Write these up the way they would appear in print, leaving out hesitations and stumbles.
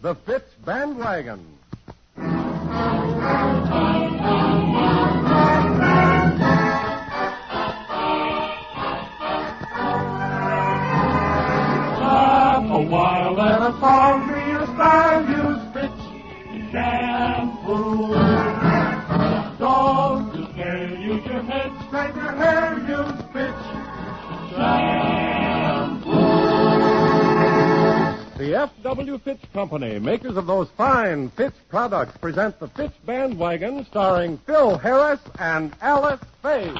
the Fitch Bandwagon. A while let us all be a style. Use Fitch shampoo. Don't use hair, use your head. Straighten your hair, use Fitch shampoo. The F.W. Fitch Company, makers of those fine Fitch products, present the Fitch Bandwagon, starring Phil Harris and Alice Faye.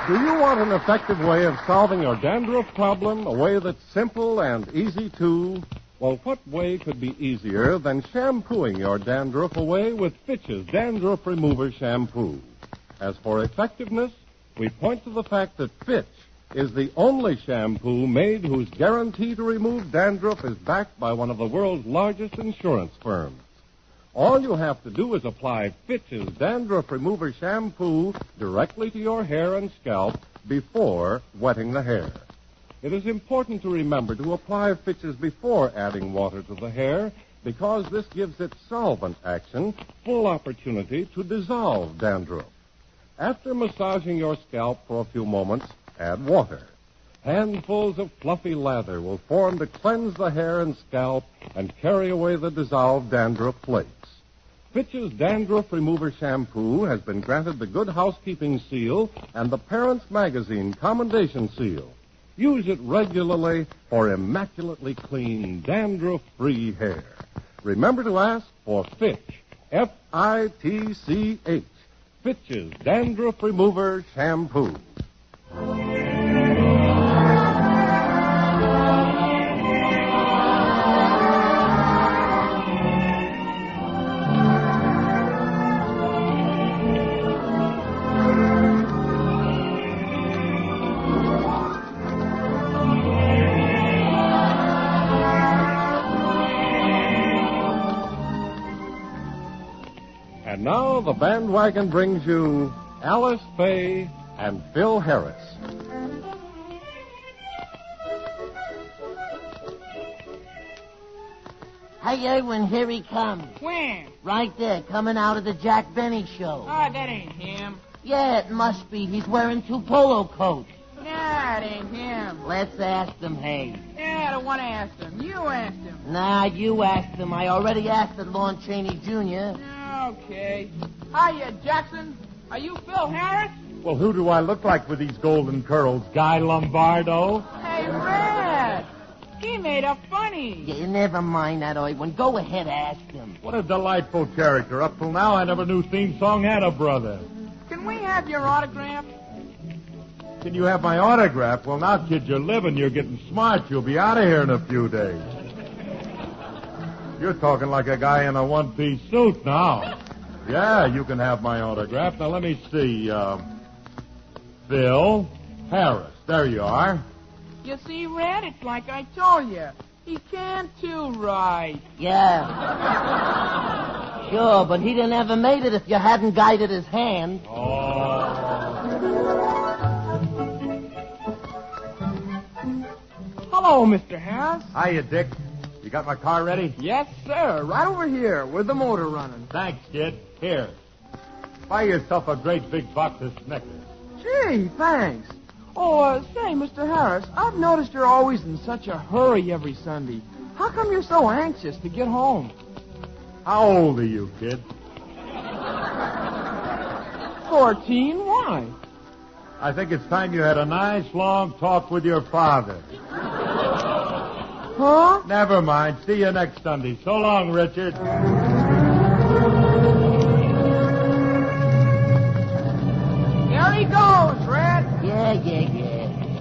Do you want an effective way of solving your dandruff problem, a way that's simple and easy too? Well, what way could be easier than shampooing your dandruff away with Fitch's Dandruff Remover Shampoo? As for effectiveness, we point to the fact that Fitch is the only shampoo made whose guarantee to remove dandruff is backed by one of the world's largest insurance firms. All you have to do is apply Fitch's Dandruff Remover Shampoo directly to your hair and scalp before wetting the hair. It is important to remember to apply Fitch's before adding water to the hair because this gives its solvent action full opportunity to dissolve dandruff. After massaging your scalp for a few moments, add water. Handfuls of fluffy lather will form to cleanse the hair and scalp and carry away the dissolved dandruff flakes. Fitch's Dandruff Remover Shampoo has been granted the Good Housekeeping Seal and the Parents Magazine Commendation Seal. Use it regularly for immaculately clean, dandruff-free hair. Remember to ask for Fitch, F-I-T-C-H, Fitch's Dandruff Remover Shampoo. And now the bandwagon brings you Alice Faye and Phil Harris. Hey, Erwin, here he comes. When? Right there, coming out of the Jack Benny show. Oh, that ain't him. Yeah, it must be. He's wearing 2 polo coats. Nah, it ain't him. Let's ask him, hey. Yeah, I don't want to ask him. You asked him. Nah, you asked him. I already asked at Lon Chaney Jr. Okay. Hiya, Jackson. Are you Phil Harris? Well, who do I look like with these golden curls? Guy Lombardo? Hey, Red. He made a funny. Yeah, never mind that, Erwin. Go ahead, ask him. What a delightful character. Up till now, I never knew theme song had a brother. Can we have your autograph? Can you have my autograph? Well, now, kid, you're living. You're getting smart. You'll be out of here in a few days. You're talking like a guy in a one-piece suit now. Yeah, you can have my autograph. Now, let me see. Phil Harris. There you are. You see, Red, it's like I told you. He can't do right. Yeah. Sure, but he'd have never made it if you hadn't guided his hand. Oh. Hello, Mr. Harris. Hiya, Dick. You got my car ready? Yes, sir. Right over here with the motor running. Thanks, kid. Here. Buy yourself a great big box of Snickers. Gee, thanks. Oh, say, Mr. Harris, I've noticed you're always in such a hurry every Sunday. How come you're so anxious to get home? How old are you, kid? 14? Why? I think it's time you had a nice long talk with your father. Huh? Never mind. See you next Sunday. So long, Richard. There he goes, Red. Yeah.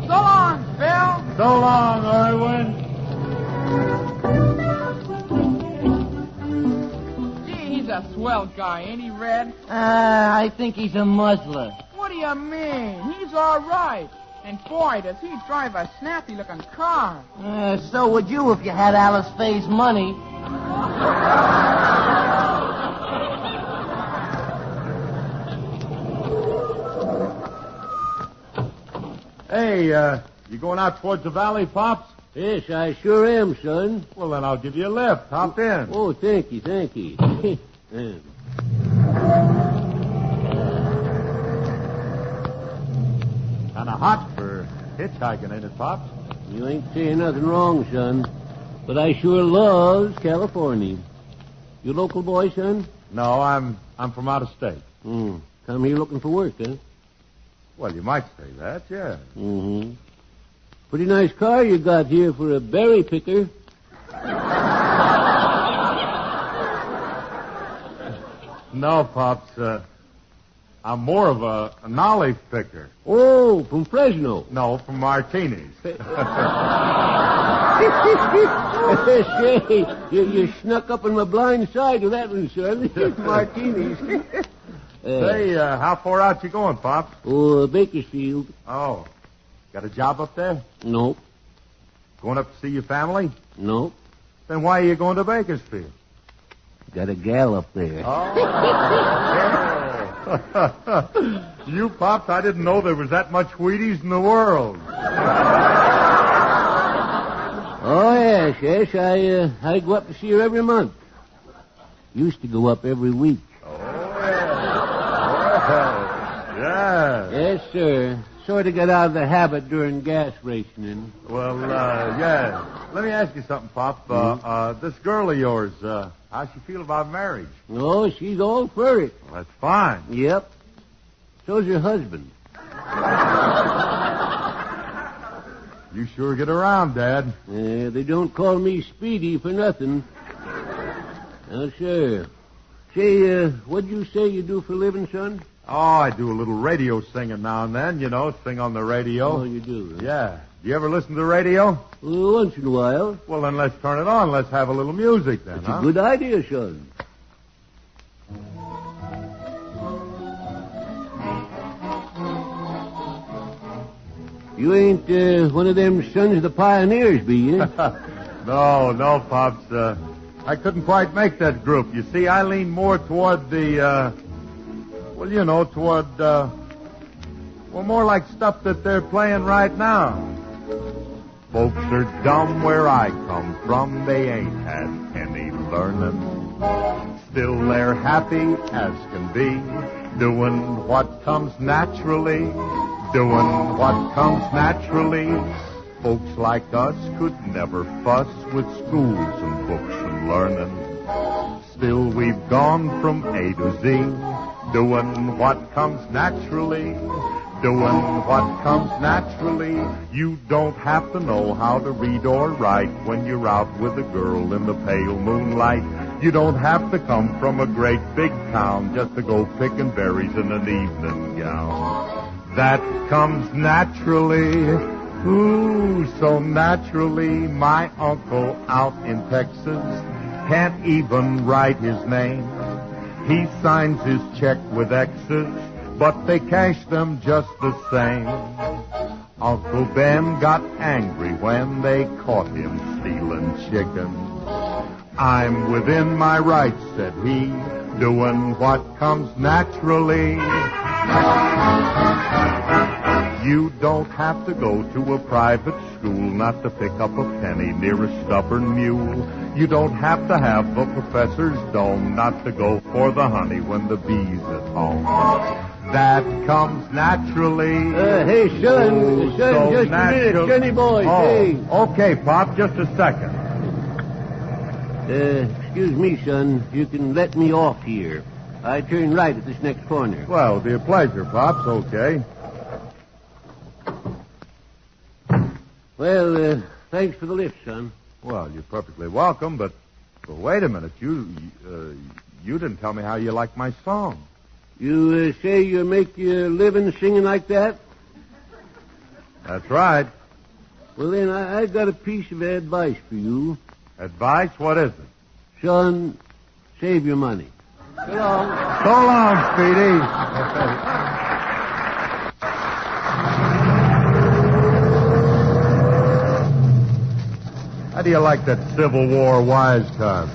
So long, Phil. So long, Irwin. Gee, he's a swell guy, ain't he, Red? I think he's a muzzler. What do you mean? He's all right. And boy, does he drive a snappy-looking car. So would you if you had Alice Faye's money. Hey, you going out towards the valley, Pops? Yes, I sure am, son. Well, then I'll give you a lift. Hop in. Oh, thank you, thank you. Kind of hot for hitchhiking, ain't it, Pops? You ain't saying nothing wrong, son. But I sure loves California. You local boy, son? No, I'm from out of state. Come here looking for work, huh? Well, you might say that, yeah. Mm-hmm. Pretty nice car you got here for a berry picker. No, Pops, I'm more of a nollie picker. Oh, from Fresno. No, from Martini's. Say, you snuck up on my blind side with that one, son. Martinis. Say, how far out you going, Pops? Oh, Bakersfield. Oh, got a job up there? Nope. Going up to see your family? Nope. Then why are you going to Bakersfield? Got a gal up there. Oh. You, Pops, I didn't know there was that much Wheaties in the world. Oh, yes. I go up to see her every month. Used to go up every week. Oh, yeah. Yes, sir. Sort of got out of the habit during gas rationing. Well, yeah. Let me ask you something, Pop. This girl of yours, how's she feel about marriage? Oh, she's all for it. Well, that's fine. Yep. So's her husband. You sure get around, Dad. They don't call me Speedy for nothing. Oh, sure. Say, what'd you say you do for a living, son? Oh, I do a little radio singing now and then, you know, sing on the radio. Oh, you do? Huh? Yeah. Do you ever listen to the radio? Well, once in a while. Well, then let's turn it on. Let's have a little music then, That's a good idea, son. You ain't one of them sons of the pioneers, be you? No, Pops. I couldn't quite make that group. You see, I lean more toward the, more like stuff that they're playing right now. Folks are dumb where I come from. They ain't had any learning. Still they're happy as can be, doing what comes naturally. Doing what comes naturally. Folks like us could never fuss with schools and books and learning. Still we've gone from A to Z, doing what comes naturally. Doing what comes naturally. You don't have to know how to read or write when you're out with a girl in the pale moonlight. You don't have to come from a great big town just to go picking berries in an evening gown. That comes naturally, ooh, so naturally. My uncle out in Texas can't even write his name. He signs his check with X's, but they cash them just the same. Uncle Ben got angry when they caught him stealing chicken. I'm within my rights, said he, doing what comes naturally. You don't have to go to a private school not to pick up a penny near a stubborn mule. You don't have to have a professor's dome not to go for the honey when the bee's at home. That comes naturally. Hey, son, Oh, so just natural. a minute, Sonny boy. Oh, Hey. okay, Pop, just a second. Excuse me, son. You can let me off here. I turn right at this next corner. Well, it'll be a pleasure, Pops. Okay. Well, thanks for the lift, son. Well, you're perfectly welcome, but wait a minute. You didn't tell me how you like my song. You say you make your living singing like that? That's right. Well, then, I got a piece of advice for you. Advice? What is it? Son, save your money. So long. So long, Speedy. How do you like that Civil War wise time?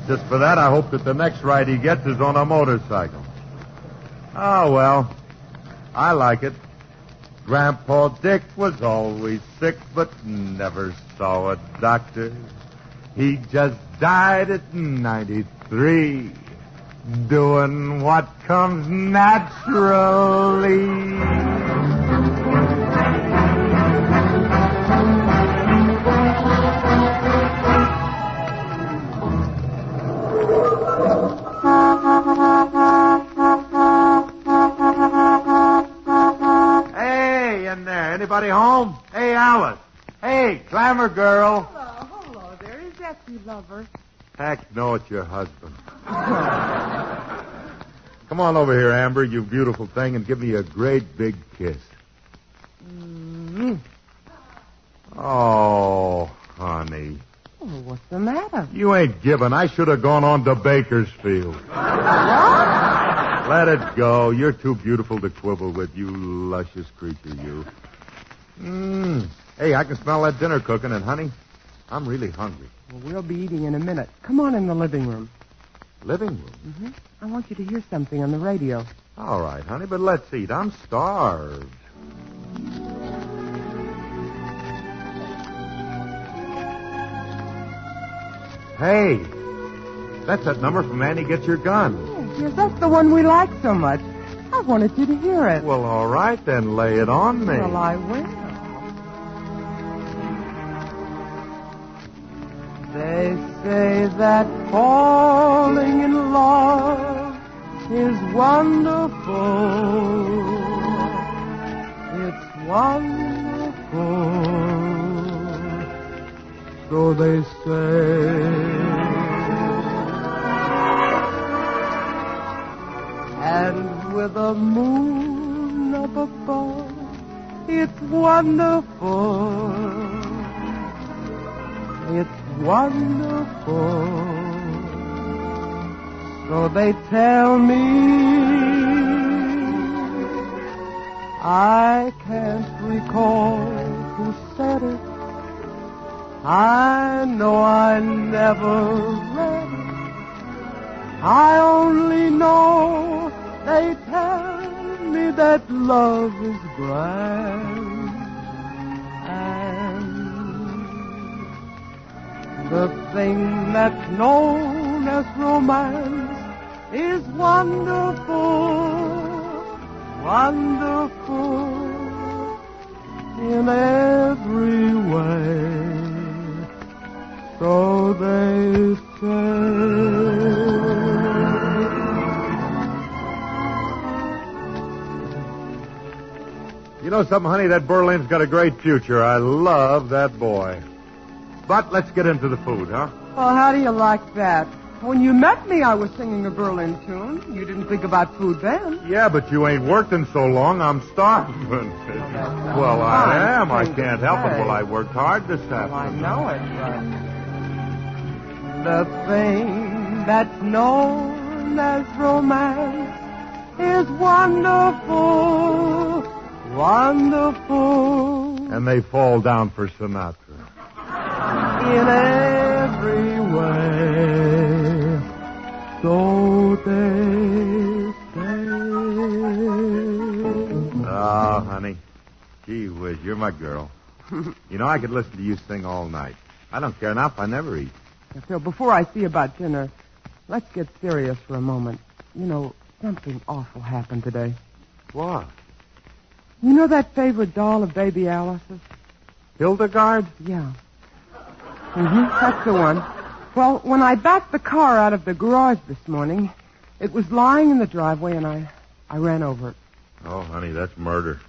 Just for that, I hope that the next ride he gets is on a motorcycle. Oh, well, I like it. Grandpa Dick was always sick, but never saw a doctor. He just died at 93, doing what comes naturally. Anybody home? Hey, Alice. Hey, Glamour girl. Hello there. Is that your lover? Heck, no, it's your husband. Come on over here, Amber, you beautiful thing, and give me a great big kiss. Mm-hmm. Oh, honey. Oh, what's the matter? You ain't giving. I should have gone on to Bakersfield. What? Let it go. You're too beautiful to quibble with, you luscious creature, you. Hey, I can smell that dinner cooking, and, honey, I'm really hungry. Well, we'll be eating in a minute. Come on in the living room. Living room? Mm-hmm. I want you to hear something on the radio. All right, honey, but let's eat. I'm starved. Hey, that's that number from Annie Get Your Gun. Yes, that's the one we like so much. I wanted you to hear it. Well, all right, then lay it on me. Well, I will. They say that falling in love is wonderful. It's wonderful. So they say. And with a moon up above, it's wonderful. It's wonderful. So they tell me. I can't recall who said it. I know I never read it. I only know they tell me that love is grand. And the thing that's known as romance is wonderful, wonderful in every way. So they say. You know something, honey? That Berlin's got a great future. I love that boy. But let's get into the food, huh? Well, how do you like that? When you met me, I was singing a Berlin tune. You didn't think about food then. Yeah, but you ain't worked in so long, I'm starving. Well, I am. I can't help it. Well, I worked hard this afternoon. Well, I know it, but the thing that's known as romance is wonderful, wonderful. And they fall down for Sinatra. In every way, so they say. Oh, honey. Gee whiz, you're my girl. You know, I could listen to you sing all night. I don't care enough. I never eat. Phil, before I see about dinner, let's get serious for a moment. You know, something awful happened today. What? You know that favorite doll of Baby Alice's? Hildegard? Yeah. That's the one. Well, when I backed the car out of the garage this morning, it was lying in the driveway, and I ran over it. Oh, honey, that's murder.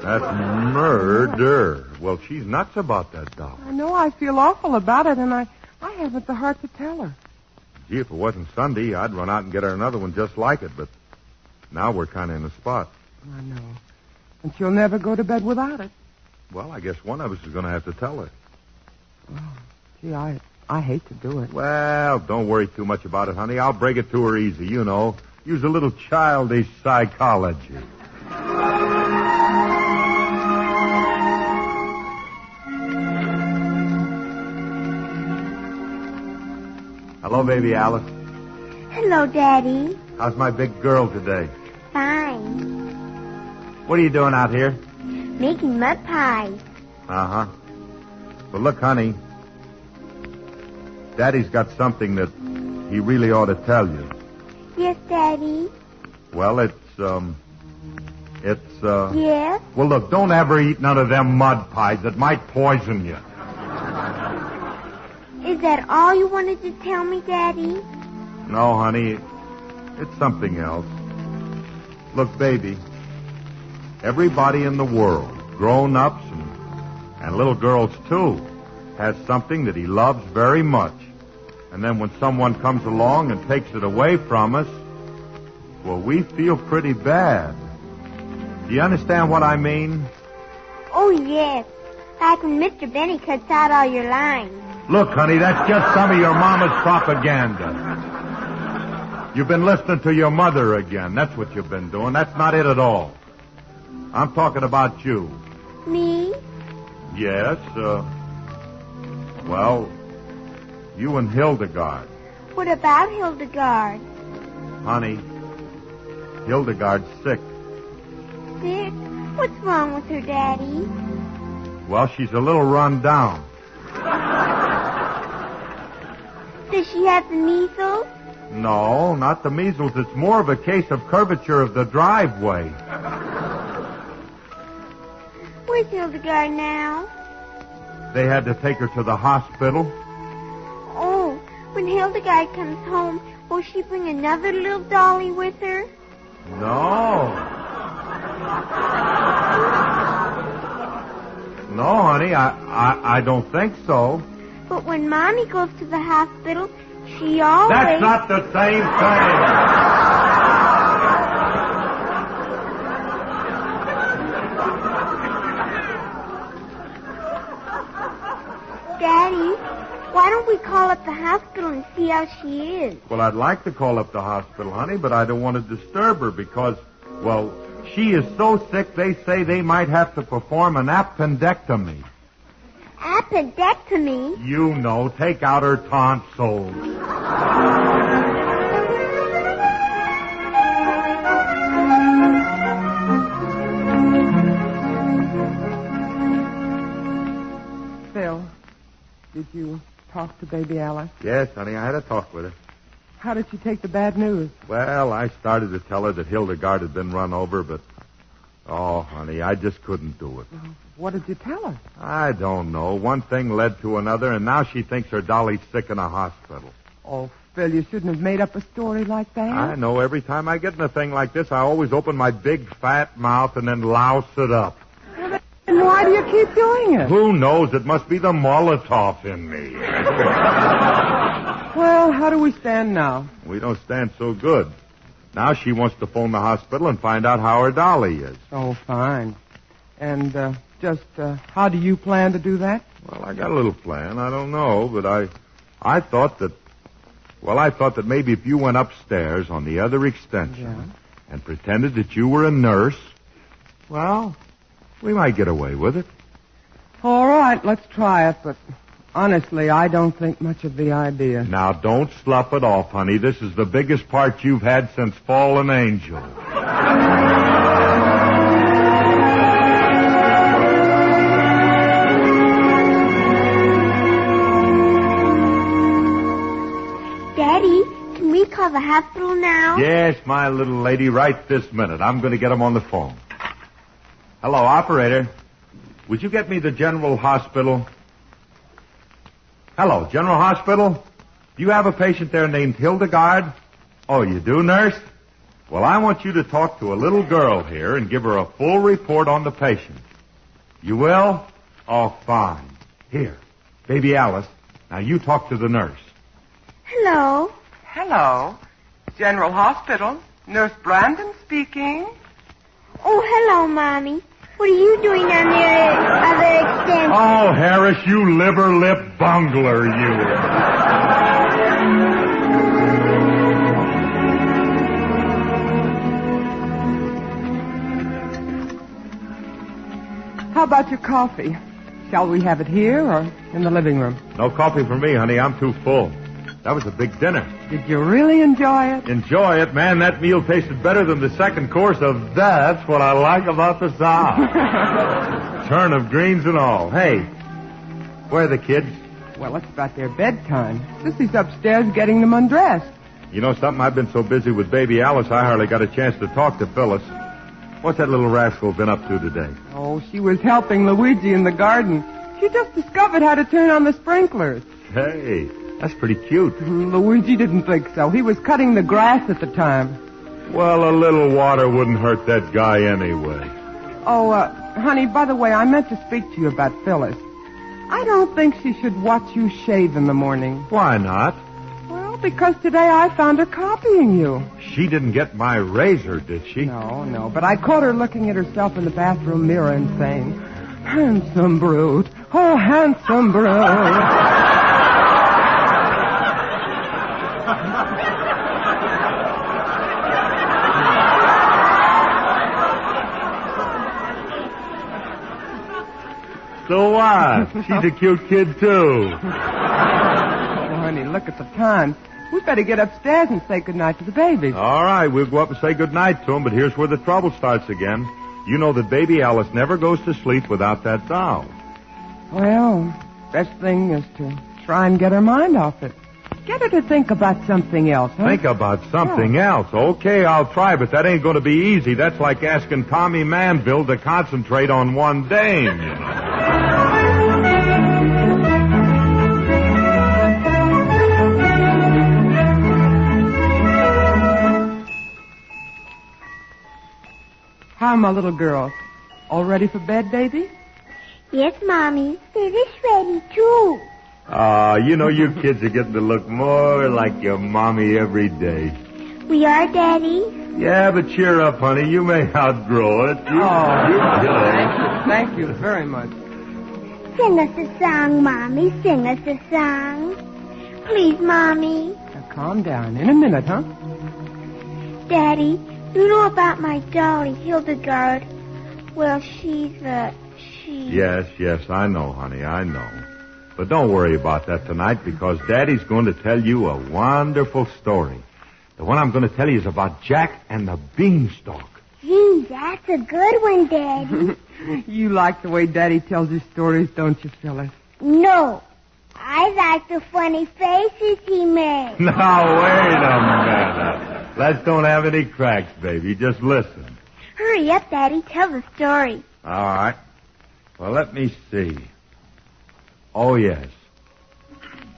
That's murder. Well, she's nuts about that doll. I know I feel awful about it, and I haven't the heart to tell her. Gee, if it wasn't Sunday, I'd run out and get her another one just like it, but now we're kind of in a spot. I know. And she'll never go to bed without it. Well, I guess one of us is going to have to tell her. Oh, gee, I hate to do it. Well, don't worry too much about it, honey. I'll break it to her easy, you know. Use a little childish psychology. Hello, baby Alice. Hello, Daddy. How's my big girl today? Fine. What are you doing out here? making mud pies. Uh-huh. But look, honey, Daddy's got something that he really ought to tell you. Yes, Daddy. Well, it's... Yes? Well, look, don't ever eat none of them mud pies. It might poison you. Is that all you wanted to tell me, Daddy? No, honey, it's something else. Look, baby, everybody in the world, grown-ups and little girls, too, has something that he loves very much. And then when someone comes along and takes it away from us, well, we feel pretty bad. Do you understand what I mean? Oh, yes. Like when Mr. Benny cuts out all your lines. Look, honey, that's just some of your mama's propaganda. You've been listening to your mother again. That's what you've been doing. That's not it at all. I'm talking about you. Me? Yes, well, you and Hildegard. What about Hildegard? Honey, Hildegard's sick. Sick? What's wrong with her, Daddy? Well, she's a little run down. Does she have the measles? No, not the measles. It's more of a case of curvature of the driveway. Where's Hildegard now? They had to take her to the hospital. Oh, when Hildegard comes home, will she bring another little dolly with her? No. No, honey, I don't think so. But when Mommy goes to the hospital, she always... That's not the same thing. Daddy, why don't we call up the hospital and see how she is? Well, I'd like to call up the hospital, honey, but I don't want to disturb her because, well, she is so sick they say they might have to perform an appendectomy. Appendectomy? You know, take out her tonsils. Phil, did you talk to baby Alice? Yes, honey, I had a talk with her. How did she take the bad news? Well, I started to tell her that Hildegard had been run over, but... Oh, honey, I just couldn't do it. What did you tell her? I don't know. One thing led to another, and now she thinks her dolly's sick in a hospital. Oh, Phil, you shouldn't have made up a story like that. I know. Every time I get in a thing like this, I always open my big, fat mouth and then louse it up. Then why do you keep doing it? Who knows? It must be the Molotov in me. Well, how do we stand now? We don't stand so good. Now she wants to phone the hospital and find out how her dolly is. Oh, fine. And how do you plan to do that? Well, I got a little plan. I don't know, but I thought that maybe if you went upstairs on the other extension and pretended that you were a nurse, well, we might get away with it. All right, let's try it, but honestly, I don't think much of the idea. Now, don't slough it off, honey. This is the biggest part you've had since Fallen Angel. Daddy, can we call the hospital now? Yes, my little lady, right this minute. I'm going to get them on the phone. Hello, operator. Would you get me the General Hospital? Hello, General Hospital? Do you have a patient there named Hildegard? Oh, you do, nurse? Well, I want you to talk to a little girl here and give her a full report on the patient. You will? Oh, fine. Here, baby Alice. Now, you talk to the nurse. Hello. Hello. General Hospital. Nurse Brandon speaking. Oh, hello, Mommy. What are you doing on the other extension? Oh, Harris, you liver lip bungler, you. How about your coffee? Shall we have it here or in the living room? No coffee for me, honey. I'm too full. That was a big dinner. Did you really enjoy it? Enjoy it, man. That meal tasted better than the second course of That's What I Like About the South. Turnip greens and all. Hey, where are the kids? Well, it's about their bedtime. Sissy's upstairs getting them undressed. You know something? I've been so busy with baby Alice, I hardly got a chance to talk to Phyllis. What's that little rascal been up to today? Oh, she was helping Luigi in the garden. She just discovered how to turn on the sprinklers. Hey, that's pretty cute. Luigi didn't think so. He was cutting the grass at the time. Well, a little water wouldn't hurt that guy anyway. Oh, honey, by the way, I meant to speak to you about Phyllis. I don't think she should watch you shave in the morning. Why not? Well, because today I found her copying you. She didn't get my razor, did she? No, but I caught her looking at herself in the bathroom mirror and saying, "Handsome brute. Oh, handsome brute." So what? She's a cute kid, too. Oh, honey, look at the time. We'd better get upstairs and say goodnight to the babies. All right, we'll go up and say goodnight to them, but here's where the trouble starts again. You know that baby Alice never goes to sleep without that doll. Well, best thing is to try and get her mind off it. Get her to think about something else, huh? Think about something else. Okay, I'll try, but that ain't going to be easy. That's like asking Tommy Manville to concentrate on one dame, you know. How, my little girl? All ready for bed, baby? Yes, Mommy. Baby's ready, too. You know, you kids are getting to look more like your mommy every day. We are, Daddy. Yeah, but cheer up, honey. You may outgrow it. Thank you very much. Sing us a song, Mommy. Sing us a song. Please, Mommy. Now, calm down. In a minute, huh? Daddy, you know about my dolly, Hildegard? Well, she's. Yes, I know, honey, I know. But don't worry about that tonight, because Daddy's going to tell you a wonderful story. The one I'm going to tell you is about Jack and the Beanstalk. Gee, that's a good one, Daddy. You like the way Daddy tells his stories, don't you, Phyllis? No. I like the funny faces he makes. Now, wait a minute. Let's don't have any cracks, baby. Just listen. Hurry up, Daddy. Tell the story. All right. Well, let me see. Oh, yes.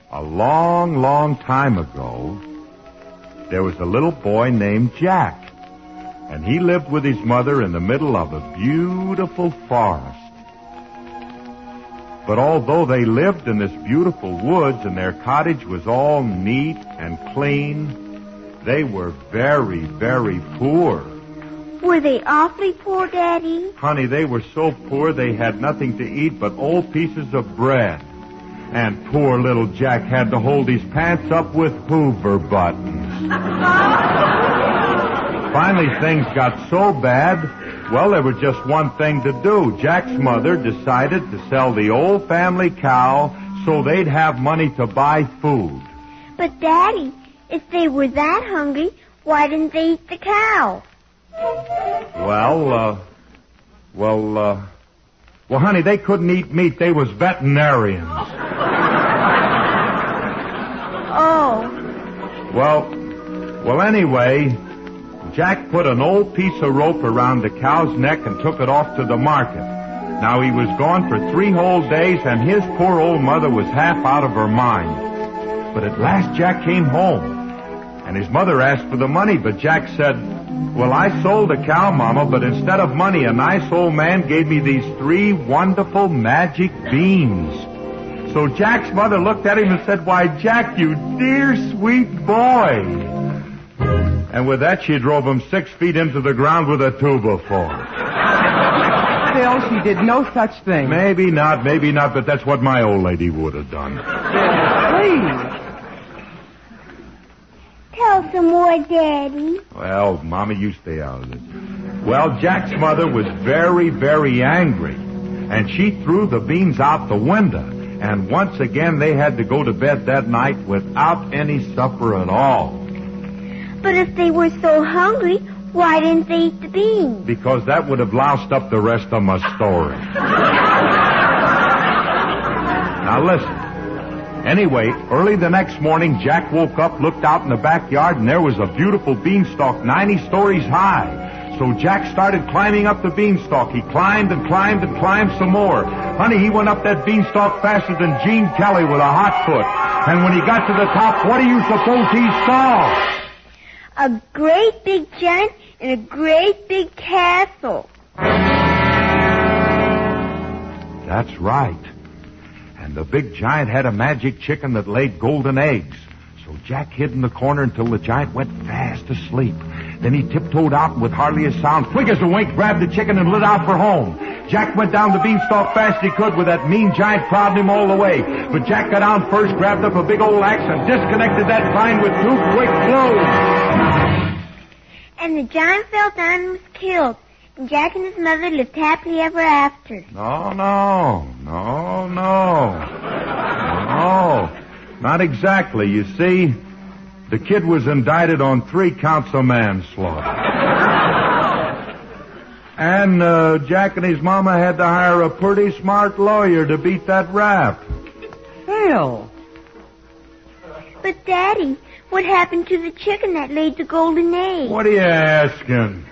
A long, long time ago, there was a little boy named Jack, and he lived with his mother in the middle of a beautiful forest. But although they lived in this beautiful woods and their cottage was all neat and clean, they were very, very poor. Were they awfully poor, Daddy? Honey, they were so poor they had nothing to eat but old pieces of bread. And poor little Jack had to hold his pants up with Hoover buttons. Finally, things got so bad, well, there was just one thing to do. Jack's mother decided to sell the old family cow so they'd have money to buy food. But, Daddy, if they were that hungry, why didn't they eat the cow? Well, honey, they couldn't eat meat. They was veterinarians. Oh. Well, anyway, Jack put an old piece of rope around the cow's neck and took it off to the market. Now, he was gone for 3 whole days, and his poor old mother was half out of her mind. But at last Jack came home, and his mother asked for the money, but Jack said, "Well, I sold the cow, Mama, but instead of money, a nice old man gave me these 3 wonderful magic beans." So Jack's mother looked at him and said, "Why, Jack, you dear, sweet boy." And with that, she drove him 6 feet into the ground with a 2x4. Phil, she did no such thing. Maybe not, but that's what my old lady would have done. Please. Tell some more, Daddy. Well, Mommy, you stay out of this. Well, Jack's mother was very, very angry, and she threw the beans out the window. And once again, they had to go to bed that night without any supper at all. But if they were so hungry, why didn't they eat the beans? Because that would have loused up the rest of my story. Now listen. Anyway, early the next morning, Jack woke up, looked out in the backyard, and there was a beautiful beanstalk 90 stories high. So Jack started climbing up the beanstalk. He climbed and climbed and climbed some more. Honey, he went up that beanstalk faster than Gene Kelly with a hot foot. And when he got to the top, what do you suppose he saw? A great big giant and a great big castle. That's right. And the big giant had a magic chicken that laid golden eggs. So Jack hid in the corner until the giant went fast asleep. Then he tiptoed out and with hardly a sound, quick as a wink, grabbed the chicken and lit out for home. Jack went down the beanstalk fast as he could with that mean giant crowding him all the way. But Jack got down first, grabbed up a big old axe, and disconnected that vine with 2 quick blows. And the giant fell down and was killed. And Jack and his mother lived happily ever after. No. Not exactly. You see, the kid was indicted on 3 counts of manslaughter. And Jack and his mama had to hire a pretty smart lawyer to beat that rap. Phil. But, Daddy, what happened to the chicken that laid the golden egg? What are you asking?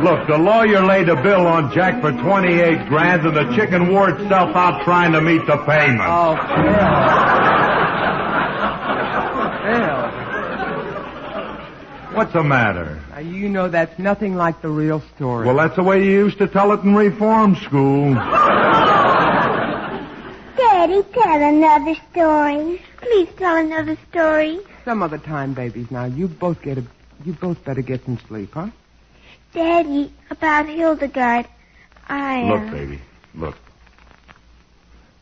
Look, the lawyer laid a bill on Jack for $28,000, and the chicken wore itself out trying to meet the payment. Oh, Phil. What's the matter? Now, you know that's nothing like the real story. Well, that's the way you used to tell it in reform school. Daddy, tell another story. Please tell another story. Some other time, babies. Now, you both better get some sleep, huh? Daddy, about Hildegard, Look, baby, look.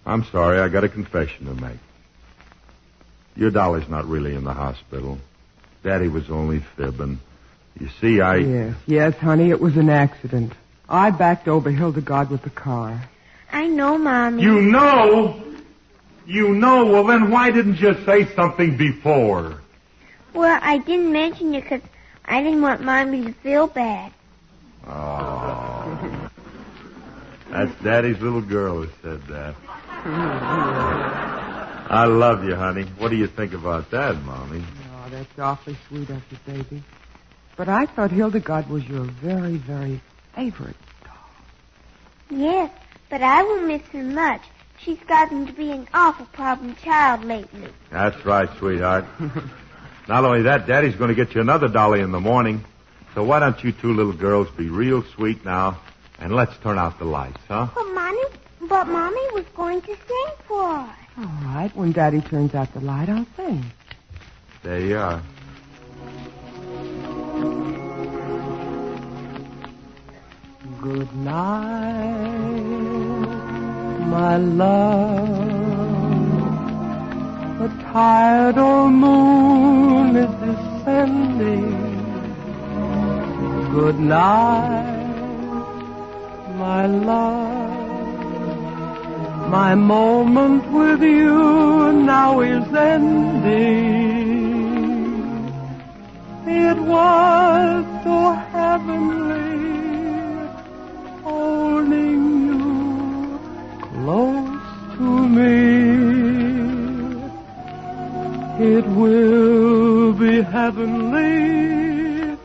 I'm sorry, I got a confession to make. Your dolly's not really in the hospital. Daddy was only fibbing. You see, Yes, honey, it was an accident. I backed over Hildegard with the car. I know, Mommy. You know? Well, then why didn't you say something before? Well, I didn't mention it because I didn't want Mommy to feel bad. Oh. That's Daddy's little girl who said that. I love you, honey. What do you think about that, Mommy? Oh, that's awfully sweet of you, baby. But I thought Hildegard was your very, very favorite doll. Yes, but I will miss her much. She's gotten to be an awful problem child lately. That's right, sweetheart. Not only that, Daddy's going to get you another dolly in the morning. So why don't you 2 little girls be real sweet now, and let's turn out the lights, huh? But Mommy was going to sing for us. All right, when Daddy turns out the light, I'll sing. There you are. Good night, my love. The tired old moon is descending. Good night, my love. My moment with you now is ending. It was so heavenly holding you close to me. It will be heavenly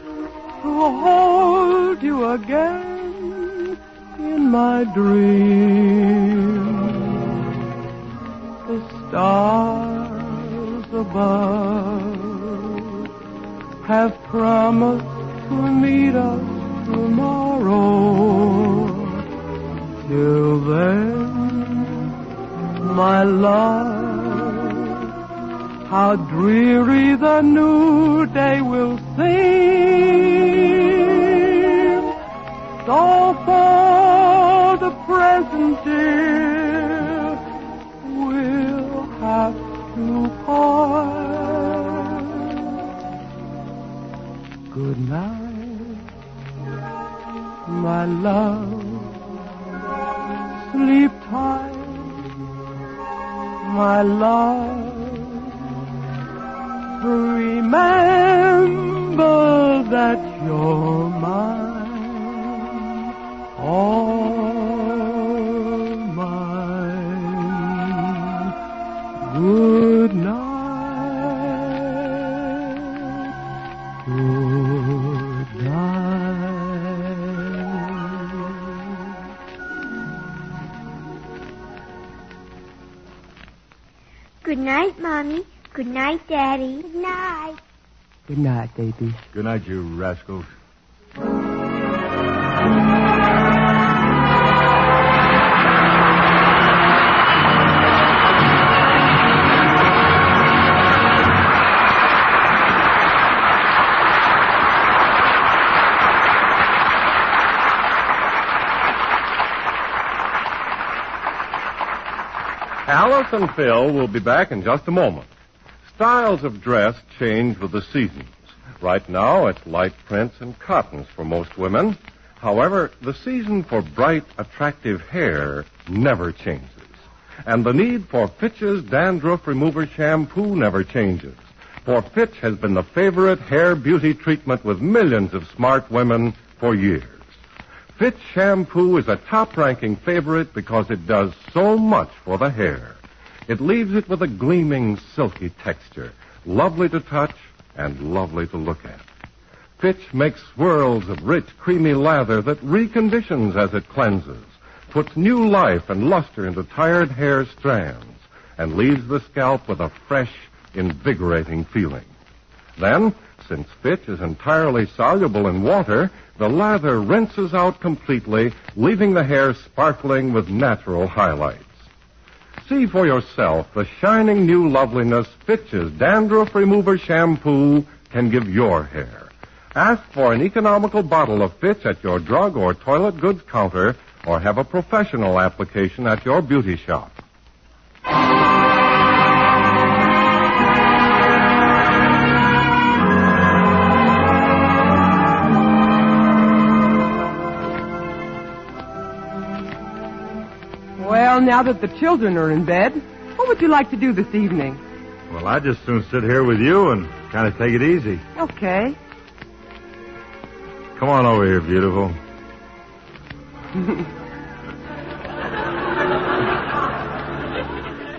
to hold you again in my dream. The stars above have promised to meet us tomorrow. Till then, my love, how dreary the new day will seem. So for the present, dear, we'll have to part. Good night, my love. Sleep tight, my love. Remember that you're mine, all mine. Good night, good night. Good night, Mommy. Good night, Daddy. Good night. Good night, baby. Good night, you rascals. Alice and Phil will be back in just a moment. Styles of dress change with the seasons. Right now, it's light prints and cottons for most women. However, the season for bright, attractive hair never changes. And the need for Fitch's Dandruff Remover Shampoo never changes. For Fitch has been the favorite hair beauty treatment with millions of smart women for years. Fitch Shampoo is a top-ranking favorite because it does so much for the hair. It leaves it with a gleaming, silky texture, lovely to touch and lovely to look at. Fitch makes swirls of rich, creamy lather that reconditions as it cleanses, puts new life and luster into tired hair strands, and leaves the scalp with a fresh, invigorating feeling. Then, since Fitch is entirely soluble in water, the lather rinses out completely, leaving the hair sparkling with natural highlights. See for yourself the shining new loveliness Fitch's Dandruff Remover Shampoo can give your hair. Ask for an economical bottle of Fitch at your drug or toilet goods counter, or have a professional application at your beauty shop. Well, now that the children are in bed, what would you like to do this evening? Well, I'd just soon sit here with you and kind of take it easy. Okay. Come on over here, beautiful.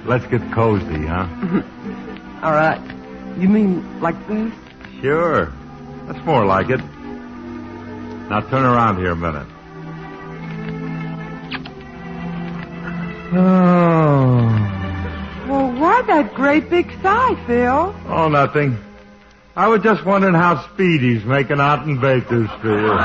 Let's get cozy, huh? All right. You mean like this? Sure. That's more like it. Now turn around here a minute. Oh. Well, why that great big sigh, Phil? Oh, nothing. I was just wondering how Speedy's making out in Bakersfield.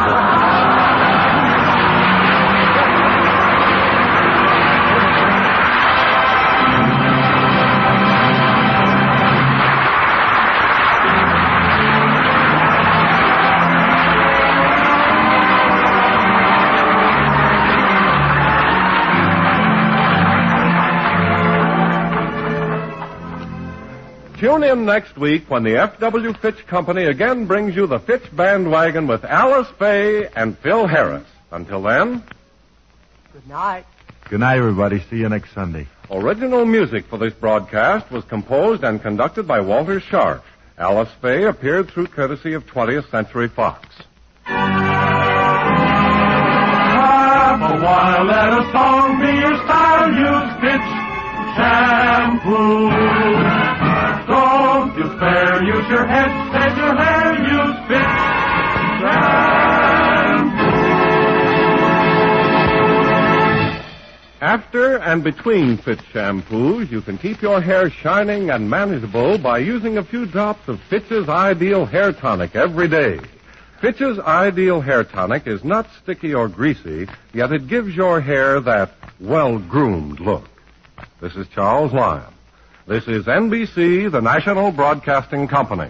Tune in next week when the F.W. Fitch Company again brings you the Fitch Bandwagon with Alice Faye and Phil Harris. Until then, Good night. Good night, everybody. See you next Sunday. original music for this broadcast was composed and conducted by Walter Scharf. Alice Faye appeared through courtesy of 20th Century Fox. Have a while, let a song be your style. Use Fitch shampoo. Don't you spare, use your head, save your hair, use Fitch shampoo. After and between Fitch shampoos, you can keep your hair shining and manageable by using a few drops of Fitch's Ideal Hair Tonic every day. Fitch's Ideal Hair Tonic is not sticky or greasy, yet it gives your hair that well-groomed look. This is Charles Lyon. This is NBC, the National Broadcasting Company.